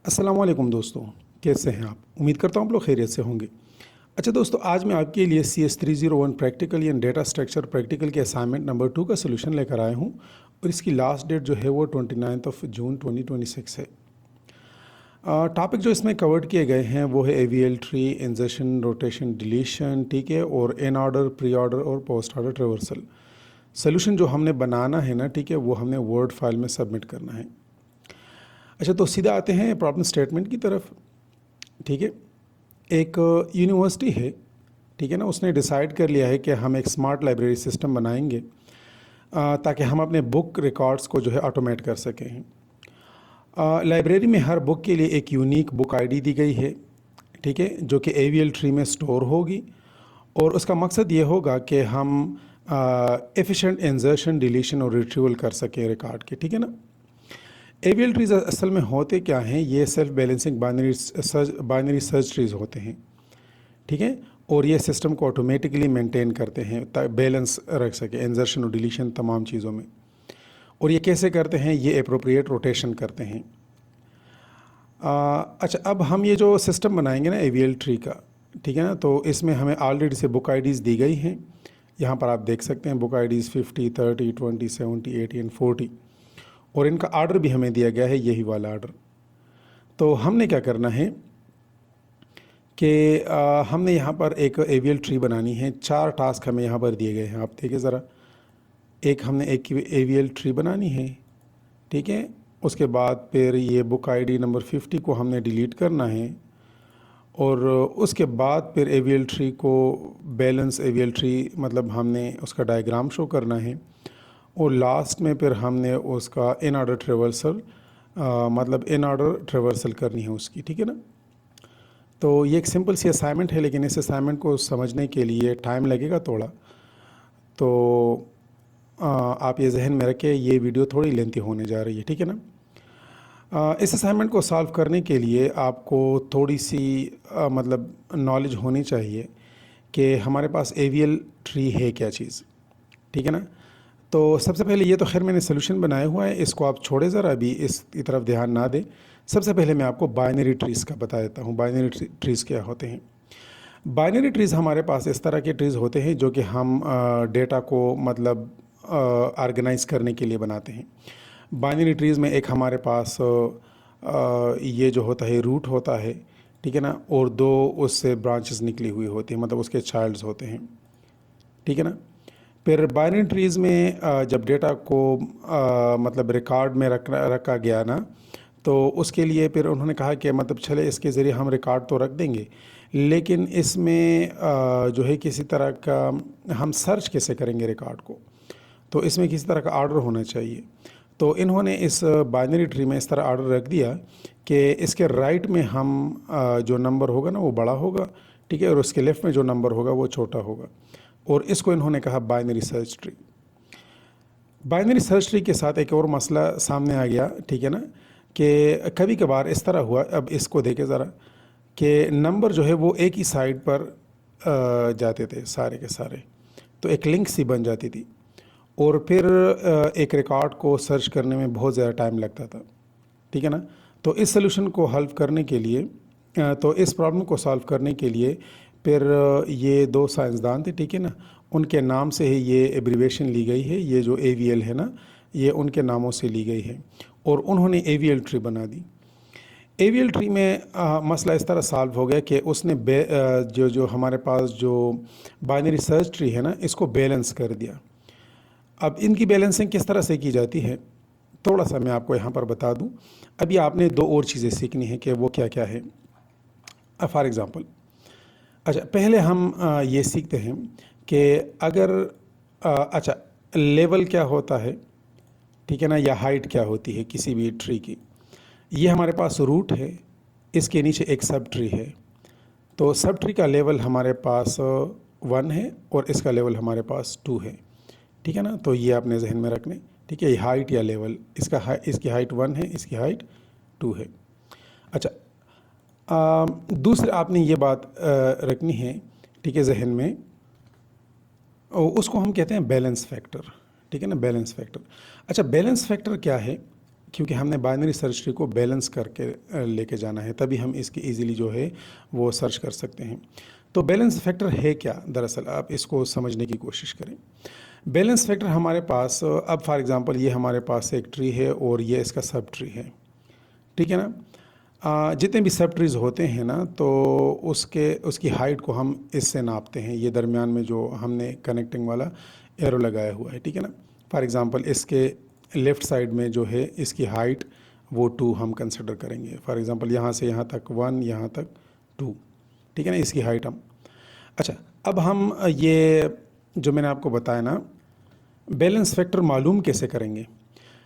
अस्सलाम वालेकुम दोस्तों, कैसे हैं आप? उम्मीद करता हूँ आप लोग खैरियत से होंगे। अच्छा दोस्तों, आज मैं आपके लिए CS301 practical and data structure practical के असाइनमेंट नंबर 2 का सोल्यूशन लेकर आया हूँ और इसकी लास्ट डेट जो है वो 29 जून 2026 है। टॉपिक जो इसमें कवर्ड किए गए हैं वो है AVL ट्री, इंजर्शन, रोटेशन, डिलीशन, ठीक है, और इन ऑर्डर, प्री ऑर्डर और पोस्ट ऑर्डर ट्रेवर्सल। सोल्यूशन जो हमने बनाना है ना, ठीक है, वो हमने वर्ड फाइल में सबमिट करना है। अच्छा, तो सीधा आते हैं प्रॉब्लम स्टेटमेंट की तरफ। ठीक है, एक यूनिवर्सिटी है, ठीक है ना, उसने डिसाइड कर लिया है कि हम एक स्मार्ट लाइब्रेरी सिस्टम बनाएंगे ताकि हम अपने बुक रिकॉर्ड्स को जो है ऑटोमेट कर सकें। लाइब्रेरी में हर बुक के लिए एक यूनिक बुक आईडी दी गई है, ठीक है, जो कि AVL ट्री में स्टोर होगी और उसका मकसद ये होगा कि हम एफिशिएंट इंसर्शन, डिलीशन और रिट्रीवल कर सकें रिकॉर्ड के, ठीक है ना। AVL ट्रीज असल में होते क्या हैं? ये self balancing binary search trees होते हैं, ठीक है, और ये सिस्टम को ऑटोमेटिकली मेंटेन करते हैं ताकि बैलेंस रख सके इंसर्शन और डिलीशन तमाम चीज़ों में। और ये कैसे करते हैं? ये अप्रोप्रिएट रोटेशन करते हैं। अच्छा, अब हम ये जो सिस्टम बनाएंगे ना AVL ट्री का, ठीक है ना, तो इसमें हमें ऑलरेडी से बुक आईडीज़ दी गई हैं। यहाँ पर आप देख सकते हैं बुक आईडीज़ 50, 30, 20, 70, 80 एंड 40, और इनका आर्डर भी हमें दिया गया है, यही वाला आर्डर। तो हमने क्या करना है कि हमने यहाँ पर एक AVL ट्री बनानी है। 4 टास्क हमें यहाँ पर दिए गए हैं, आप देखिए ज़रा। हमने एक AVL ट्री बनानी है, ठीक है। उसके बाद फिर ये बुक आईडी नंबर 50 को हमने डिलीट करना है, और उसके बाद फिर AVL ट्री को बैलेंस AVL ट्री मतलब हमने उसका डायग्राम शो करना है, और लास्ट में फिर हमने उसका इन ऑर्डर ट्रेवर्सल मतलब इन ऑर्डर ट्रेवर्सल करनी है उसकी, ठीक है ना। तो ये एक सिंपल सी असाइनमेंट है, लेकिन इस असाइनमेंट को समझने के लिए टाइम लगेगा थोड़ा। तो आप ये जहन में रखें, ये वीडियो थोड़ी लेंथी होने जा रही है, ठीक है ना। इस असाइनमेंट को सॉल्व करने के लिए आपको थोड़ी सी मतलब नॉलेज होनी चाहिए कि हमारे पास AVL ट्री है क्या चीज़, ठीक है ना। तो सबसे पहले ये तो खैर मैंने सोल्यूशन बनाया हुआ है, इसको आप छोड़े ज़रा, अभी इसकी तरफ ध्यान ना दें। सबसे पहले मैं आपको बाइनरी ट्रीज़ का बता देता हूँ। बाइनरी ट्रीज़ क्या होते हैं? बाइनरी ट्रीज़ हमारे पास इस तरह के ट्रीज़ होते हैं जो कि हम डेटा को मतलब ऑर्गेनाइज करने के लिए बनाते हैं। बाइनरी ट्रीज़ में एक हमारे पास ये जो होता है रूट होता है, ठीक है ना, और 2 उससे ब्रांचेस निकली हुई होती हैं, मतलब उसके चाइल्ड्स होते हैं, ठीक है ना। फिर बाइनरी ट्रीज़ में जब डेटा को मतलब रिकॉर्ड में रखा गया ना, तो उसके लिए फिर उन्होंने कहा कि मतलब चले इसके ज़रिए हम रिकॉर्ड तो रख देंगे, लेकिन इसमें जो है किसी तरह का हम सर्च कैसे करेंगे रिकॉर्ड को, तो इसमें किसी तरह का ऑर्डर होना चाहिए। तो इन्होंने इस बाइनरी ट्री में इस तरह ऑर्डर रख दिया कि इसके राइट में हम जो नंबर होगा ना वो बड़ा होगा, ठीक है, और उसके लेफ़्ट में जो नंबर होगा वो छोटा होगा, और इसको इन्होंने कहा binary search tree. Binary search tree के साथ एक और मसला सामने आ गया, ठीक है ना, कि कभी कभार इस तरह हुआ, अब इसको देखें ज़रा, कि नंबर जो है वो एक ही साइड पर जाते थे सारे के सारे, तो एक लिंक सी बन जाती थी, और फिर एक रिकॉर्ड को सर्च करने में बहुत ज़्यादा टाइम लगता था, ठीक है ना। तो इस सोल्यूशन को हल करने के लिए तो इस प्रॉब्लम को सॉल्व करने के लिए फिर ये 2 साइंसदान थे, ठीक है ना, उनके नाम से ही ये एब्रीवेशन ली गई है। ये जो AVL है ना, ये उनके नामों से ली गई है, और उन्होंने AVL ट्री बना दी। AVL ट्री में मसला इस तरह सॉल्व हो गया कि उसने जो हमारे पास जो बाइनरी सर्च ट्री है ना, इसको बैलेंस कर दिया। अब इनकी बैलेंसिंग किस तरह से की जाती है, थोड़ा सा मैं आपको यहाँ पर बता दूँ। अभी आपने 2 और चीज़ें सीखनी है कि वो क्या क्या है। फॉर एग्ज़ाम्पल, अच्छा पहले हम ये सीखते हैं कि अगर अच्छा, लेवल क्या होता है, ठीक है ना, या हाइट क्या होती है किसी भी ट्री की। ये हमारे पास रूट है, इसके नीचे एक सब ट्री है, तो सब ट्री का लेवल हमारे पास 1 है और इसका लेवल हमारे पास 2 है, ठीक है ना। तो ये आपने जहन में रखने, ठीक है, ये हाइट या लेवल, इसकी हाइट 1 है, इसकी हाइट 2 है। अच्छा, दूसरे आपने ये बात रखनी है, ठीक है, जहन में, उसको हम कहते हैं बैलेंस फैक्टर, ठीक है ना, बैलेंस फैक्टर। अच्छा, बैलेंस फैक्टर क्या है क्योंकि हमने बाइनरी सर्च ट्री को बैलेंस करके लेके जाना है, तभी हम इसकी इजीली जो है वो सर्च कर सकते हैं। तो बैलेंस फैक्टर है क्या, दरअसल आप इसको समझने की कोशिश करें। बैलेंस फैक्टर हमारे पास, अब फॉर एग्जांपल ये हमारे पास एक ट्री है और ये इसका सब ट्री है, ठीक है ना। जितने भी सब ट्रीज़ होते हैं ना, तो उसकी हाइट को हम इससे नापते हैं, ये दरमियान में जो हमने कनेक्टिंग वाला एरो लगाया हुआ है, ठीक है ना। फॉर एग्जांपल इसके लेफ़्ट साइड में जो है इसकी हाइट वो 2 हम कंसिडर करेंगे। फॉर एग्जांपल यहाँ से यहाँ तक 1, यहाँ तक 2, ठीक है ना, इसकी हाइट हम। अच्छा, अब हम ये जो मैंने आपको बताया ना, बैलेंस फैक्टर मालूम कैसे करेंगे।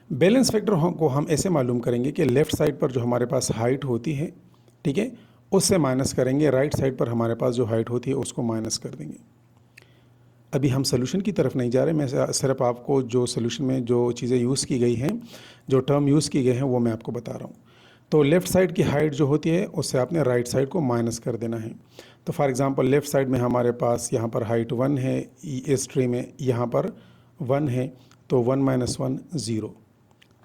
बैलेंस फैक्टर को हम ऐसे मालूम करेंगे कि लेफ़्ट साइड पर जो हमारे पास हाइट होती है, ठीक है, उससे माइनस करेंगे, राइट साइड पर हमारे पास जो हाइट होती है उसको माइनस कर देंगे। अभी हम सोल्यूशन की तरफ नहीं जा रहे, मैं सिर्फ आपको जो सोल्यूशन में जो चीज़ें यूज़ की गई हैं, जो टर्म यूज़ की गए हैं, वो मैं आपको बता रहा हूँ। तो लेफ़्ट साइड की हाइट जो होती है उससे आपने राइट साइड को माइनस कर देना है। तो फॉर एग्जांपल लेफ़्ट साइड में हमारे पास यहाँ पर हाइट 1 है, इस ट्री में यहाँ पर 1 है, तो 1 - 1 0,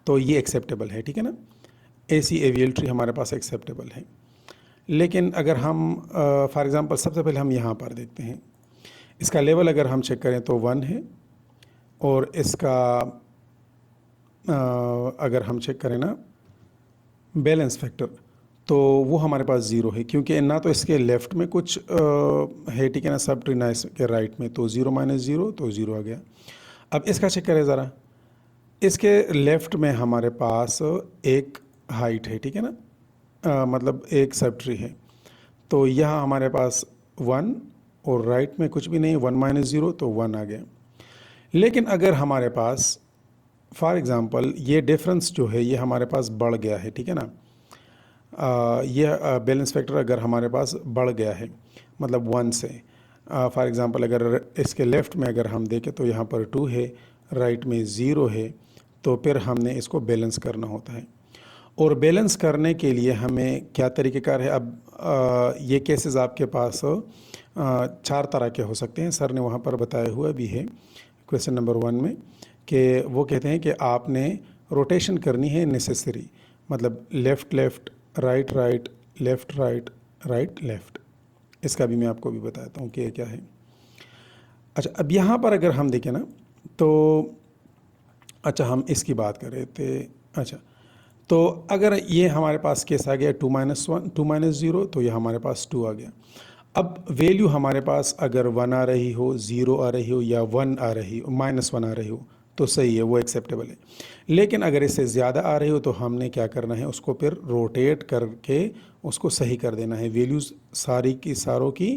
तो ये एक्सेप्टेबल है, ठीक है ना। ऐसी एवीएल ट्री हमारे पास एक्सेप्टेबल है। लेकिन अगर हम फॉर एग्जांपल सबसे पहले हम यहाँ पर देखते हैं, इसका लेवल अगर हम चेक करें तो 1 है, और इसका अगर हम चेक करें ना बैलेंस फैक्टर, तो वो हमारे पास 0 है, क्योंकि ना तो इसके लेफ़्ट में कुछ है, ठीक है ना, सब ट्री, ना इसके राइट में, तो 0 - 0 तो 0 आ गया। अब इसका चेक करें ज़रा, इसके लेफ़्ट में हमारे पास एक हाइट है, ठीक है ना, मतलब एक सब ट्री है, तो यहाँ हमारे पास 1 और राइट में कुछ भी नहीं, 1 - 0 तो 1 आ गया। लेकिन अगर हमारे पास फॉर एग्ज़ाम्पल ये डिफरेंस जो है ये हमारे पास बढ़ गया है, ठीक है ना, ये बैलेंस फैक्टर अगर हमारे पास बढ़ गया है, मतलब 1 से, फॉर एग्ज़ाम्पल अगर इसके लेफ़्ट में अगर हम देखें तो यहाँ पर 2 है, राइट में 0 है, तो फिर हमने इसको बैलेंस करना होता है। और बैलेंस करने के लिए हमें क्या तरीक़ेकार है, अब ये केसेस आपके पास 4 तरह के हो सकते हैं, सर ने वहाँ पर बताया हुआ भी है क्वेश्चन नंबर 1 में, कि वो कहते हैं कि आपने रोटेशन करनी है नेसेसरी, मतलब left left, right right, left right, right left. इसका भी मैं आपको भी बताता हूँ कि क्या है। अच्छा, अब यहाँ पर अगर हम देखें ना, तो अच्छा हम इसकी बात कर रहे थे। अच्छा, तो अगर ये हमारे पास केस आ गया 2 - 1, 2 - 0, तो ये हमारे पास 2 आ गया। अब वैल्यू हमारे पास अगर 1 आ रही हो, 0 आ रही हो, या 1 आ रही हो, -1 आ रही हो, तो सही है, वो एक्सेप्टेबल है। लेकिन अगर इससे ज़्यादा आ रही हो तो हमने क्या करना है, उसको फिर रोटेट करके उसको सही कर देना है। वैल्यूज़ सारी की सारों की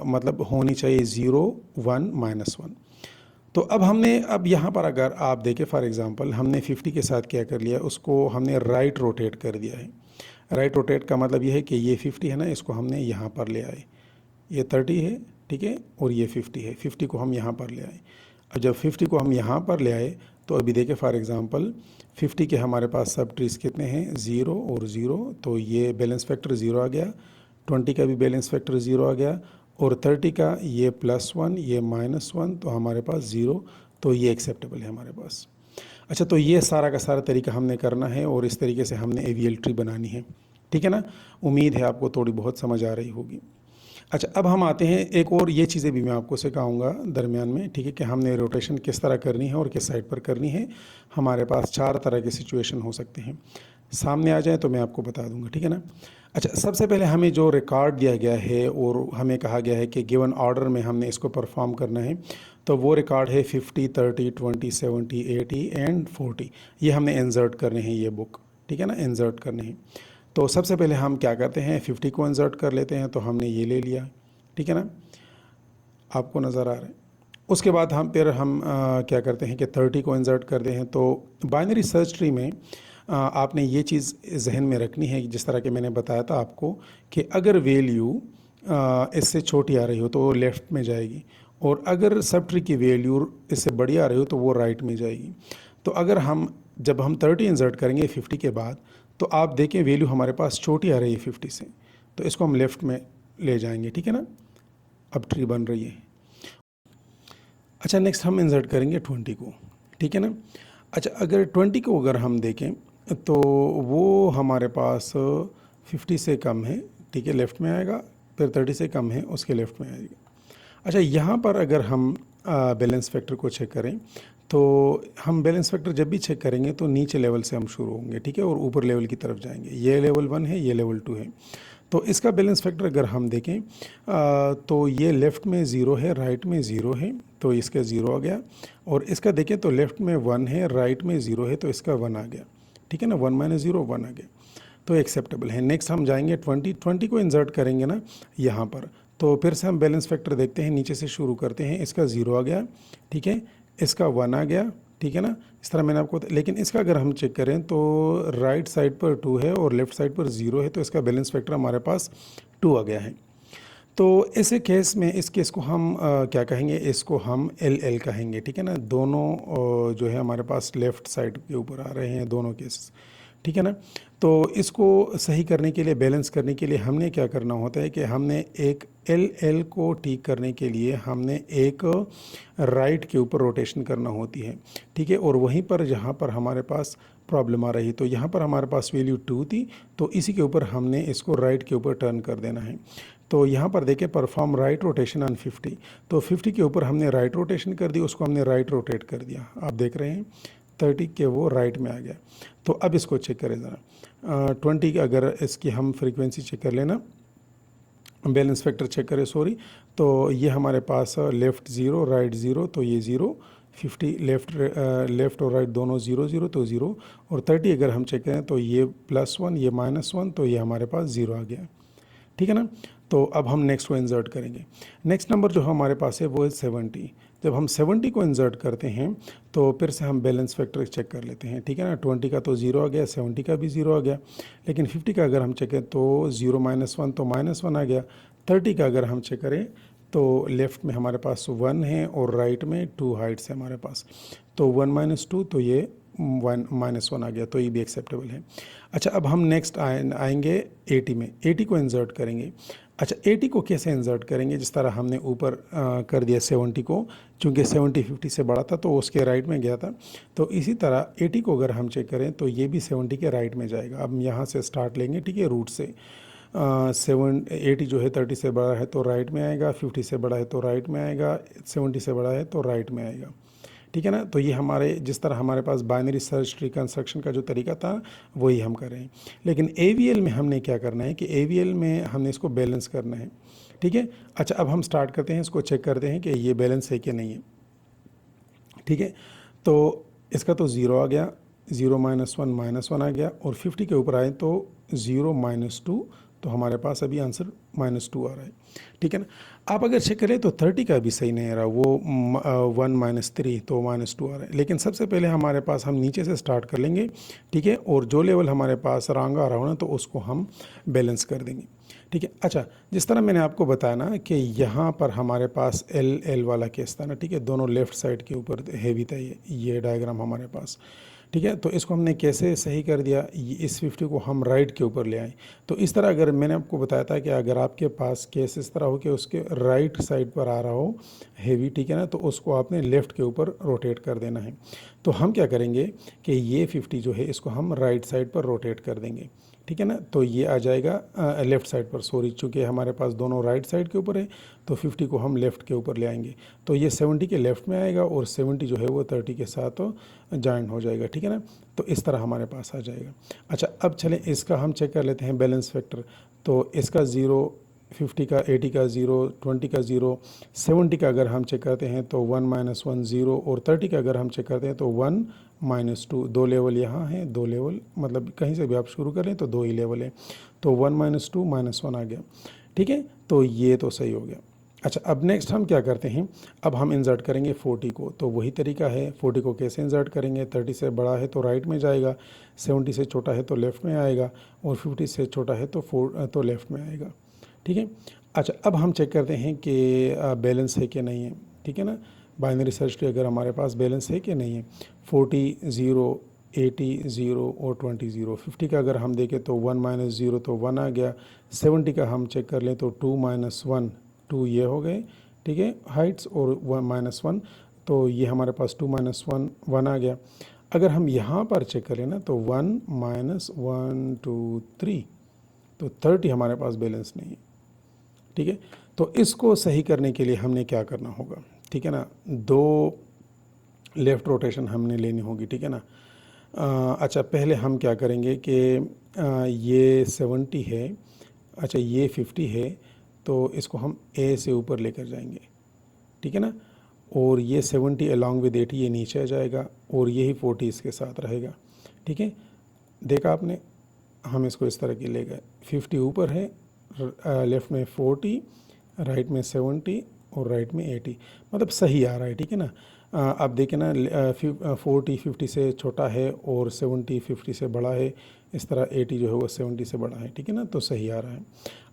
मतलब होनी चाहिए 0, 1, -1। तो अब हमने, अब यहाँ पर अगर आप देखें फॉर एग्ज़ाम्पल, हमने 50 के साथ क्या कर लिया, उसको हमने राइट रोटेट कर दिया है। राइट रोटेट का मतलब ये है कि ये 50 है ना, इसको हमने यहाँ पर ले आए, ये 30 है, ठीक है, और ये 50 है, 50 को हम यहाँ पर ले आए। अब जब 50 को हम यहाँ पर ले आए, तो अभी देखें फॉर एग्ज़ाम्पल 50 के हमारे पास सब ट्रीज़ कितने हैं, 0 और 0, तो ये बैलेंस फैक्टर 0 आ गया। 20 का भी बैलेंस फैक्टर 0 आ गया, और 30 का ये +1, ये -1, तो हमारे पास 0, तो ये एक्सेप्टेबल है हमारे पास। अच्छा, तो ये सारा का सारा तरीका हमने करना है, और इस तरीके से हमने एवीएल ट्री बनानी है, ठीक है ना। उम्मीद है आपको थोड़ी बहुत समझ आ रही होगी। अच्छा, अब हम आते हैं, एक और ये चीज़ें भी मैं आपको सिखाऊंगा दरमियान में, ठीक है, कि हमने रोटेशन किस तरह करनी है और किस साइड पर करनी है। हमारे पास 4 तरह के सिचुएशन हो सकते हैं, सामने आ जाए तो मैं आपको बता दूंगा, ठीक है ना। अच्छा, सबसे पहले हमें जो रिकॉर्ड दिया गया है और हमें कहा गया है कि गिवन ऑर्डर में हमने इसको परफॉर्म करना है, तो वो रिकॉर्ड है 50, 30, 20, 70, 80 एंड 40। ये हमने इंसर्ट करने हैं, ये बुक, ठीक है ना, इंसर्ट करने हैं। तो सबसे पहले हम क्या करते हैं, 50 को इंसर्ट कर लेते हैं, तो हमने ये ले लिया, ठीक है ना, आपको नज़र आ रहा है। उसके बाद हम क्या करते हैं कि 30 को इंसर्ट करते हैं। तो बाइनरी सर्च ट्री में आपने ये चीज़ जहन में रखनी है, जिस तरह के मैंने बताया था आपको, कि अगर वैल्यू इससे छोटी आ रही हो तो वो लेफ़्ट में जाएगी, और अगर सब ट्री की वैल्यू इससे बड़ी आ रही हो तो वो राइट में जाएगी। तो अगर जब हम 30 इंसर्ट करेंगे 50 के बाद, तो आप देखें वैल्यू हमारे पास छोटी आ रही है 50 से, तो इसको हम लेफ़्ट में ले जाएंगे, ठीक है ना। अब ट्री बन रही है। अच्छा, नेक्स्ट हम इंसर्ट करेंगे 20 को, ठीक है ना। अच्छा, अगर 20 को अगर हम देखें तो वो हमारे पास 50 से कम है, ठीक है, लेफ़्ट में आएगा, फिर 30 से कम है उसके लेफ़्ट में आएगा। अच्छा, यहाँ पर अगर हम बैलेंस फैक्टर को चेक करें तो हम बैलेंस फैक्टर जब भी चेक करेंगे तो नीचे लेवल से हम शुरू होंगे, ठीक है, और ऊपर लेवल की तरफ जाएंगे। ये लेवल 1 है, ये लेवल 2 है। तो इसका बैलेंस फैक्टर अगर हम देखें तो ये लेफ़्ट में 0 है, राइट में 0 है, तो इसका 0 आ गया। और इसका देखें तो लेफ़्ट में 1 है, राइट में 0 है, तो इसका 1 आ गया, ठीक है ना, 1 माइनस 0 1 आ गया, तो एक्सेप्टेबल है। नेक्स्ट हम जाएंगे 20 को इंसर्ट करेंगे ना यहाँ पर, तो फिर से हम बैलेंस फैक्टर देखते हैं, नीचे से शुरू करते हैं। इसका 0 आ गया, ठीक है, इसका 1 आ गया, ठीक है ना, इस तरह मैंने आपको, लेकिन इसका अगर हम चेक करें तो राइट साइड पर 2 है और लेफ़्ट साइड पर 0 है, तो इसका बैलेंस फैक्टर हमारे पास 2 आ गया है। तो ऐसे केस में इस केस को हम क्या कहेंगे, इसको हम एल एल कहेंगे, ठीक है ना। दोनों जो है हमारे पास लेफ़्ट साइड के ऊपर आ रहे हैं दोनों केसेस, ठीक है ना। तो इसको सही करने के लिए, बैलेंस करने के लिए हमने क्या करना होता है कि हमने एक एल एल को ठीक करने के लिए हमने एक राइट के ऊपर रोटेशन करना होती है, ठीक है। और वहीं पर जहाँ पर हमारे पास प्रॉब्लम आ रही, तो यहाँ पर हमारे पास वैल्यू 2 थी, तो इसी के ऊपर हमने इसको राइट के ऊपर टर्न कर देना है। तो यहाँ पर देखें, परफॉर्म राइट रोटेशन ऑन 50, तो 50 के ऊपर हमने राइट रोटेशन कर दी, उसको हमने राइट रोटेट कर दिया, आप देख रहे हैं 30 के वो राइट में आ गया। तो अब इसको चेक करें ज़रा, 20 अगर इसकी हम फ्रीक्वेंसी चेक कर लेना, बैलेंस फैक्टर चेक करें, सॉरी, तो ये हमारे पास लेफ़्ट 0 राइट 0, तो ये 0, 50 लेफ़्ट और राइट दोनों 0 0, तो 0, और 30 अगर हम चेक करें तो ये +1 ये -1, तो ये हमारे पास 0 आ गया, ठीक है ना। तो अब हम नेक्स्ट को इंसर्ट करेंगे। नेक्स्ट नंबर जो हमारे पास है वो है 70। जब हम 70 को इंसर्ट करते हैं तो फिर से हम बैलेंस फैक्टर चेक कर लेते हैं, ठीक है ना। 20 का तो 0 आ गया, 70 का भी 0 आ गया, लेकिन 50 का अगर हम चेक करें तो 0 -1, तो -1 आ गया। 30 का अगर हम चेक करें तो लेफ़्ट में हमारे पास 1 है और राइट में 2 हाइट्स है हमारे पास, तो 1 - 2, तो ये 1 -1 आ गया, तो ये भी एक्सेप्टेबल है। अच्छा, अब हम नेक्स्ट आएंगे 80 में, 80 को इंसर्ट करेंगे। अच्छा, 80 को कैसे इंसर्ट करेंगे, जिस तरह हमने ऊपर कर दिया 70 को, चूँकि 70 50 से बड़ा था तो उसके राइट में गया था, तो इसी तरह 80 को अगर हम चेक करें तो ये भी 70 के राइट में जाएगा। अब हम यहाँ से स्टार्ट लेंगे, ठीक है, रूट से। 80 जो है 30 से बड़ा है तो राइट में आएगा, 50 से बड़ा है तो राइट में आएगा, 70 से बड़ा है तो राइट में आएगा, ठीक है ना। तो ये हमारे, जिस तरह हमारे पास बाइनरी सर्च ट्री कंस्ट्रक्शन का जो तरीका था वही हम कर रहे हैं। लेकिन AVL में हमने क्या करना है कि AVL में हमने इसको बैलेंस करना है, ठीक है। अच्छा, अब हम स्टार्ट करते हैं, इसको चेक करते हैं कि ये बैलेंस है कि नहीं है, ठीक है। तो इसका तो 0 आ गया, 0 -1 -1 आ गया, और 50 के ऊपर आए तो 0 -2, तो हमारे पास अभी आंसर -2 आ रहा है, ठीक है ना। आप अगर चेक करें तो 30 का भी सही नहीं आ रहा, वो 1 -3, तो -2 आ रहा है। लेकिन सबसे पहले हमारे पास, हम नीचे से स्टार्ट कर लेंगे, ठीक है, और जो लेवल हमारे पास रॉन्ग आ रहा हो ना तो उसको हम बैलेंस कर देंगे, ठीक है। अच्छा, जिस तरह मैंने आपको बताया ना कि यहाँ पर हमारे पास एल वाला केस था ना, ठीक है, दोनों लेफ़्ट साइड के ऊपर हैवी था ये डायग्राम हमारे पास, ठीक है। तो इसको हमने कैसे सही कर दिया, इस 50 को हम राइट के ऊपर ले आए। तो इस तरह, अगर मैंने आपको बताया था कि अगर आपके पास केस इस तरह हो कि उसके राइट साइड पर आ रहा हो हैवी, ठीक है ना, तो उसको आपने लेफ़्ट के ऊपर रोटेट कर देना है। तो हम क्या करेंगे कि ये 50 जो है इसको हम राइट साइड पर रोटेट कर देंगे, ठीक है ना। तो ये आ जाएगा लेफ़्ट साइड पर, सॉरी, चूँकि हमारे पास दोनों राइट साइड के ऊपर है तो 50 को हम लेफ़्ट के ऊपर ले आएंगे, तो ये 70 के लेफ़्ट में आएगा और 70 जो है वो 30 के साथ जॉइंट हो जाएगा, ठीक है ना। तो इस तरह हमारे पास आ जाएगा। अच्छा, अब चलें इसका हम चेक कर लेते हैं बैलेंस फैक्टर। तो इसका 0, 50 का, 80 का 0, 20 का 0, 70 का अगर हम चेक करते हैं तो 1 -1 0, और 30 का अगर हम चेक करते हैं तो 1 -2, 2 लेवल यहाँ हैं, 2 लेवल, मतलब कहीं से भी आप शुरू करें तो 2 ही लेवल है, तो 1 -2 -1 आ गया, ठीक है। तो ये तो सही हो गया। अच्छा, अब नेक्स्ट हम क्या करते हैं, अब हम इंसर्ट करेंगे 40 को, तो वही तरीका है। 40 को कैसे इंसर्ट करेंगे, 30 से बड़ा है तो राइट में जाएगा, 70 से छोटा है तो लेफ़्ट में आएगा, और 50 से छोटा है तो लेफ़्ट में आएगा, ठीक है। अच्छा, अब हम चेक करते हैं कि बैलेंस है कि नहीं है, ठीक है ना। बाइनरी सर्च ट्री अगर हमारे पास बैलेंस है कि नहीं है, 40 0, 80 0 और 20 0। 50 का अगर हम देखें तो 1 -0, तो 1 आ गया। 70 का हम चेक कर लें तो 2 -1, 2 ये हो गए, ठीक है, हाइट्स, और 1 -1, तो ये हमारे पास 2 -1 1 आ गया। अगर हम यहाँ पर चेक करें ना तो 1 माइनस 1 2 3, तो 30 हमारे पास बैलेंस नहीं है। ठीक है, तो इसको सही करने के लिए हमने क्या करना होगा, ठीक है ना, दो लेफ़्ट रोटेशन हमने लेनी होगी। ठीक है ना। अच्छा, पहले हम क्या करेंगे कि ये 70 है, अच्छा ये 50 है, तो इसको हम ए से ऊपर लेकर जाएंगे। ठीक है ना, और ये 70 अलॉन्ग विद 80 ये नीचे आ जाएगा और यही 40 इसके साथ रहेगा। ठीक है, देखा आपने, हम इसको इस तरह की ले गए, 50 ऊपर है, लेफ़्ट में 40, राइट में 70 और राइट में 80, मतलब सही आ रहा है। ठीक है ना। आप देखें ना, 40 50 से छोटा है और 70 50 से बड़ा है, इस तरह 80 जो है वो 70 से बड़ा है। ठीक है ना, तो सही आ रहा है।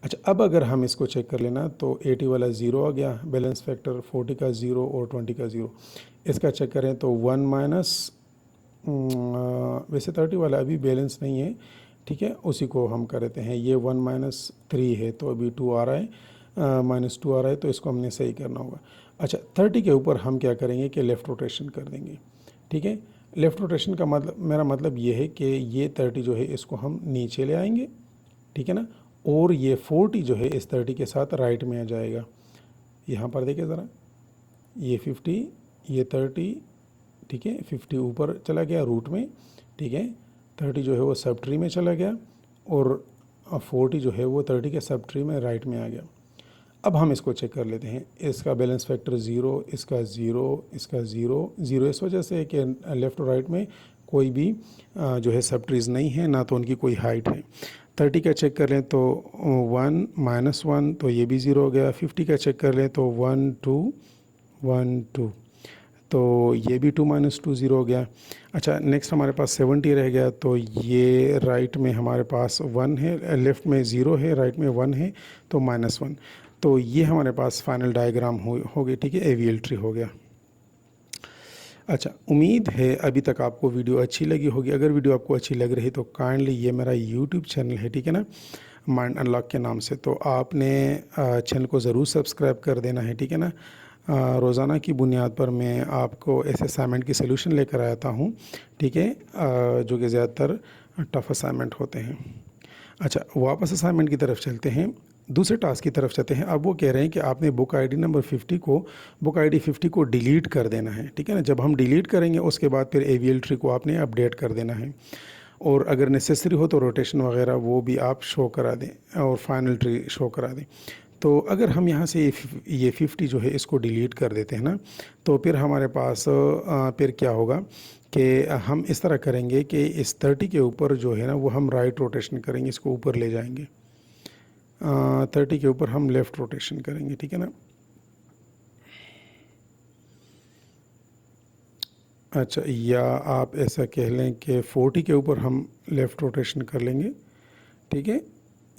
अच्छा, अब अगर हम इसको चेक कर लेना तो 80 वाला ज़ीरो आ गया, बैलेंस फैक्टर 40 का ज़ीरो और 20 का ज़ीरो। इसका चेक करें तो 1 माइनस, वैसे 30 वाला अभी बैलेंस नहीं है। ठीक है, उसी को हम कर देते हैं, ये 1 माइनस 3 है तो अभी 2 आ रहा है, -2 आ रहा है, तो इसको हमने सही करना होगा। अच्छा, 30 के ऊपर हम क्या करेंगे कि लेफ़्ट रोटेशन कर देंगे। ठीक है, लेफ़्ट रोटेशन का मतलब, मेरा मतलब ये है कि ये 30 जो है इसको हम नीचे ले आएंगे। ठीक है ना, और ये 40 जो है इस 30 के साथ राइट में आ जाएगा। यहाँ पर देखिए ज़रा, ये 50, ये 30, ठीक है, 50 ऊपर चला गया रूट में। ठीक है, 30 जो है वो सब ट्री में चला गया और 40 जो है वो 30 के सब ट्री में राइट में आ गया। अब हम इसको चेक कर लेते हैं, इसका बैलेंस फैक्टर ज़ीरो, इसका ज़ीरो, इसका ज़ीरो, ज़ीरो इस वजह से कि लेफ़्ट और राइट में कोई भी जो है सब ट्रीज़ नहीं है, ना तो उनकी कोई हाइट है। 30 का चेक कर लें तो 1 माइनस 1, तो ये भी ज़ीरो हो गया। 50 का चेक कर लें तो 1 2 1 2, तो ये भी 2 माइनस 2 ज़ीरो हो गया। अच्छा, नेक्स्ट हमारे पास 70 रह गया, तो ये राइट में हमारे पास 1 है, लेफ़्ट में ज़ीरो है, राइट में 1 है, तो -1। तो ये हमारे पास फाइनल डायग्राम हो गई। ठीक है, एवीएल ट्री हो गया। अच्छा, उम्मीद है अभी तक आपको वीडियो अच्छी लगी होगी। अगर वीडियो आपको अच्छी लग रही तो काइंडली, ये मेरा यूट्यूब चैनल है, ठीक है ना, माइंड अनलॉक के नाम से, तो आपने चैनल को ज़रूर सब्सक्राइब कर देना है। ठीक है ना, रोज़ाना की बुनियाद पर मैं आपको ऐसे असाइनमेंट की सलूशन लेकर आता हूँ। ठीक है, जो कि ज़्यादातर टफ असाइनमेंट होते हैं। अच्छा, वापस असाइनमेंट की तरफ चलते हैं, दूसरे टास्क की तरफ चलते हैं। अब वो कह रहे हैं कि आपने बुक आईडी नंबर 50 को डिलीट कर देना है। ठीक है ना, जब हम डिलीट करेंगे उसके बाद फिर एवीएल ट्री को आपने अपडेट कर देना है, और अगर नेसेसरी हो तो रोटेशन वगैरह वो भी आप शो करा दें और फाइनल ट्री शो करा दें। तो अगर हम यहाँ से ये 50 जो है इसको डिलीट कर देते हैं ना, तो फिर हमारे पास फिर क्या होगा कि हम इस तरह करेंगे कि इस 30 के ऊपर जो है ना वो हम राइट रोटेशन करेंगे, इसको ऊपर ले जाएंगे। 30 के ऊपर हम लेफ़्ट रोटेशन करेंगे। ठीक है ना। अच्छा, या आप ऐसा कह लें कि 40 के ऊपर हम लेफ़्ट रोटेशन कर लेंगे। ठीक है,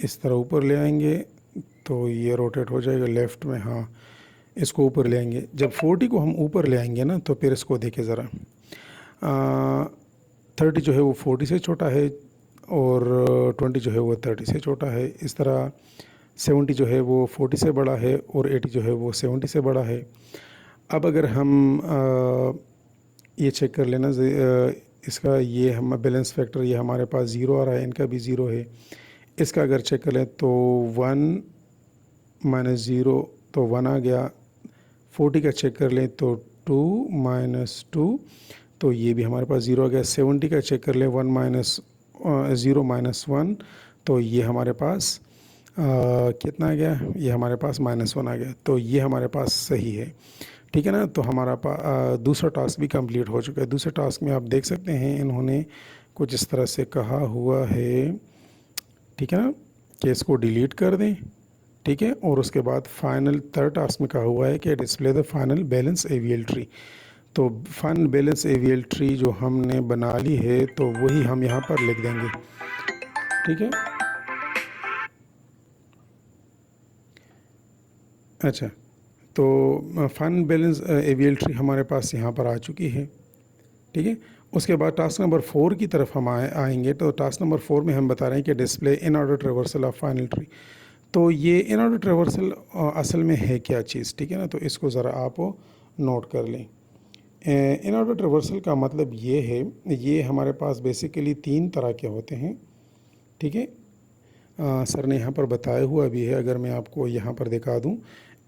इस तरह ऊपर ले आएंगे तो ये रोटेट हो जाएगा लेफ़्ट में। हाँ, इसको ऊपर ले आएंगे। जब 40 को हम ऊपर ले आएंगे ना, तो फिर इसको देखें ज़रा, 30 जो है वो 40 से छोटा है और 20 जो है वो 30 से छोटा है। इस तरह 70 जो है वो 40 से बड़ा है और 80 जो है वो 70 से बड़ा है। अब अगर हम ये चेक कर लेना, इसका ये हम बैलेंस फैक्टर ये हमारे पास ज़ीरो आ रहा है, इनका भी ज़ीरो है। इसका अगर चेक कर लें तो 1 माइनस ज़ीरो, तो 1 आ गया। 40 का चेक कर लें तो 2 माइनस 2, तो ये भी हमारे पास ज़ीरो आ गया। 70 का चेक कर लें 1 माइनस 0 माइनस 1, तो ये हमारे पास कितना आ गया, ये हमारे पास -1 आ गया। तो ये हमारे पास सही है। ठीक है ना, तो हमारा दूसरा टास्क भी कंप्लीट हो चुका है। दूसरे टास्क में आप देख सकते हैं इन्होंने कुछ इस तरह से कहा हुआ है, ठीक है ना, कि इसको डिलीट कर दें। ठीक है, और उसके बाद फाइनल थर्ड टास्क में कहा हुआ है कि display the final balance AVL tree. तो फाइनल बैलेंस एवीएल ट्री जो हमने बना ली है तो वही हम यहाँ पर लिख देंगे। ठीक है, अच्छा, तो फाइनल बैलेंस एवीएल ट्री हमारे पास यहाँ पर आ चुकी है। ठीक है, उसके बाद टास्क नंबर 4 की तरफ हम आएंगे। तो टास्क नंबर 4 में हम बता रहे हैं कि display in order traversal of final tree. तो ये इन ऑर्डर ट्रेवर्सल असल में है क्या चीज़, ठीक है ना, तो इसको ज़रा आप नोट कर लें। इन ऑर्डर ट्रेवर्सल का मतलब ये है, ये हमारे पास बेसिकली 3 तरह के होते हैं, ठीक है। सर ने यहाँ पर बताया हुआ भी है, अगर मैं आपको यहाँ पर दिखा दूँ,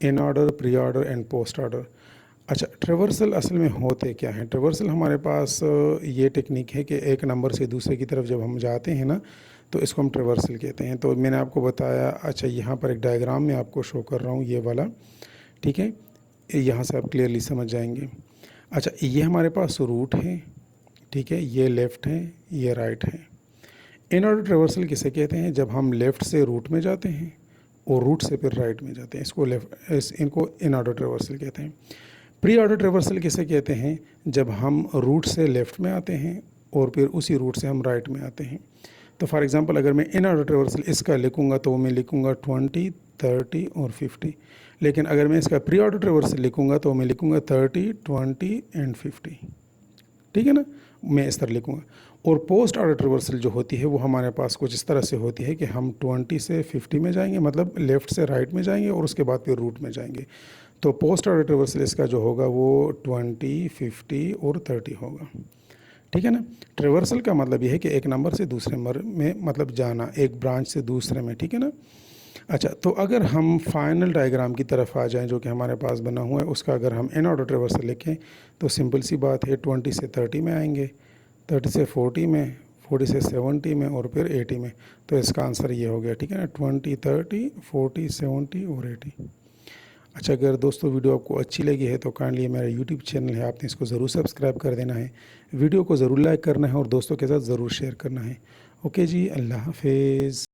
in order, pre order and post order. अच्छा, ट्रेवर्सल असल में होते क्या हैं? ट्रेवर्सल हमारे पास ये टेक्निक है कि एक नंबर से दूसरे की तरफ जब हम जाते हैं ना, तो इसको हम ट्रेवर्सल कहते हैं। तो मैंने आपको बताया, अच्छा यहाँ पर एक डायग्राम में आपको शो कर रहा हूँ, ये वाला, ठीक है, यहाँ से आप क्लियरली समझ जाएंगे। अच्छा, ये हमारे पास रूट है, ठीक है, ये लेफ़्ट है, ये राइट है। इन ऑर्डर ट्रेवर्सल किसे कहते हैं? जब हम लेफ़्ट से रूट में जाते हैं और रूट से फिर राइट में जाते हैं, इनको इन ऑर्डर ट्रेवर्सल कहते हैं। प्री ऑर्डर ट्रेवर्सल किसे कहते हैं? जब हम रूट से लेफ़्ट में आते हैं और फिर उसी रूट से हम राइट में आते हैं। तो फॉर एग्जांपल अगर मैं इन ऑर्डर ट्रेवर्सल इसका लिखूंगा तो मैं लिखूंगा 20, 30 और 50। लेकिन अगर मैं इसका प्री ऑर्डर ट्रेवर्सल लिखूंगा तो मैं लिखूंगा 30, 20 एंड 50, ठीक है ना, मैं इस तरह लिखूंगा। और पोस्ट ऑर्डर ट्रेवर्सल जो होती है वो हमारे पास कुछ इस तरह से होती है कि हम 20 से 50 में जाएंगे, मतलब लेफ़्ट से राइट में जाएंगे और उसके बाद फिर रूट में जाएंगे। तो पोस्ट ऑर्डर ट्रेवर्सल इसका जो होगा वो 20, 50 और 30 होगा, ठीक है ना। ट्रेवर्सल का मतलब ये है कि एक नंबर से दूसरे नंबर में मतलब जाना, एक ब्रांच से दूसरे में, ठीक है ना। अच्छा, तो अगर हम फाइनल डायग्राम की तरफ आ जाएं जो कि हमारे पास बना हुआ है, उसका अगर हम इन ऑर्डर ट्रेवर्सल लिखें तो सिंपल सी बात है, 20 से 30 में आएंगे, 30 से 40 में, 40 से 70 में और फिर 80 में। तो इसका आंसर ये हो गया, ठीक है ना, 20, 30, 40, 70 और 80। अच्छा, अगर दोस्तों वीडियो आपको अच्छी लगी है तो काइंडली मेरा यूट्यूब चैनल है, आपने इसको ज़रूर सब्सक्राइब कर देना है, वीडियो को ज़रूर लाइक करना है और दोस्तों के साथ ज़रूर शेयर करना है। ओके जी, अल्लाह हाफिज़।